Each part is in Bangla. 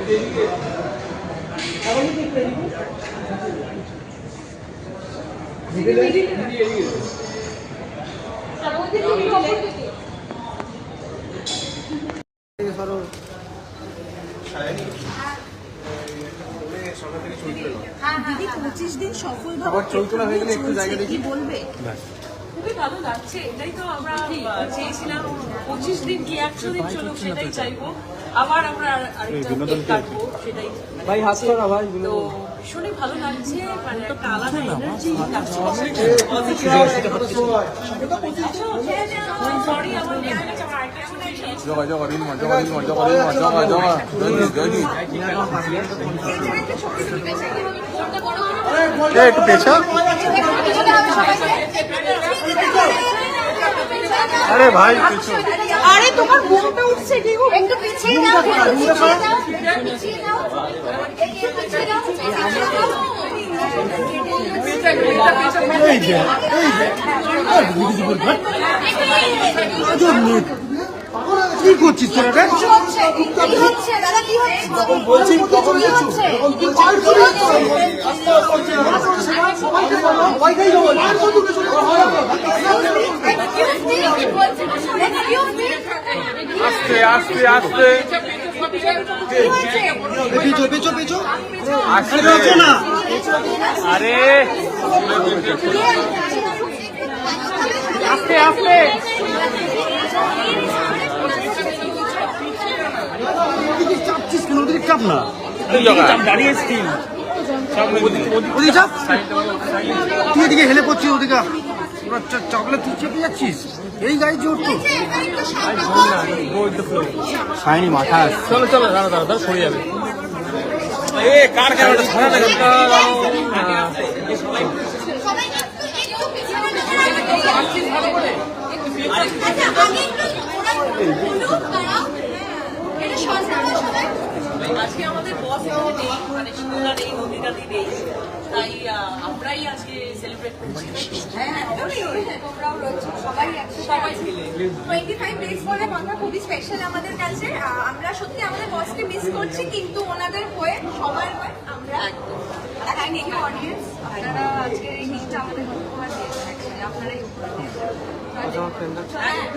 দিদি 25 দিন সফলভাবে চলতলা হয়ে গেলে একটু জায়গা দেখি বলবে। খুবই ভালো লাগছে, এটাই তো আমরা চেয়েছিলাম। 25 দিন কি 100 দিন চলুক সেটাই চাইবো। আবার আমরা আরেকটা কেক কাটবো, সেটাই ভাই হাত করা ভাই। তো ভীষণই ভালো লাগছে, মানে একটা আলাদা এনার্জি কাজ করছে। সরি আমার একটু পেছা। আরে ভাই আরে তোমার বোনটা উঠছে কি গো, একটু পিছিয়ে যাও, এই যে কি করছিস তোরা? দাদা কি বলছি আস্তে আস্তে আস্তে পিছো পিছো পিছো আসছে না। আরে আস্তে আস্তে চাপছিস কেন? ওদিকে চাপ না, দাঁড়িয়ে স্টিল ওদিকে চাপ। তুই এদিকে হেলে পড়ছিস, ওদিকে ওরা চাপলে তুই চেপে যাচ্ছিস। এই গাড়ি জোর তো সাইনি মাথা। চলো চলো দাঁড়া দাঁড়া দাঁড়া, সরে যাবে। এ কার ক্যামেরাটা ধরা আজকে আমাদের বস এখানে নেই, মানে শিমুলা নেই, নদীদাদি নেই, তাই আমরাই আজকে সেলিব্রেট করছি। তোমরাও রয়েছো সবাই সবাই মিলে 25 ডেজ বলে কথা খুবই স্পেশাল আমাদের কাছে। আমরা সত্যি আমাদের বসকে মিস করছি, কিন্তু ওনাদের হয়ে সবার হয়ে আমরা থ্যাংক ইউ অডিয়েন্স। আপনারা আজকের এই দিনটা আমাদের উপহার দিয়েছেন, অ্যাকচুয়ালি আপনারাই উপহার দিয়েছেন।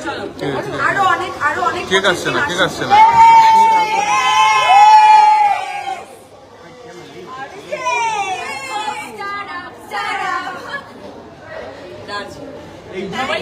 চলো আরো অনেক কেক আসছে না, কেক আসছে না। সবাই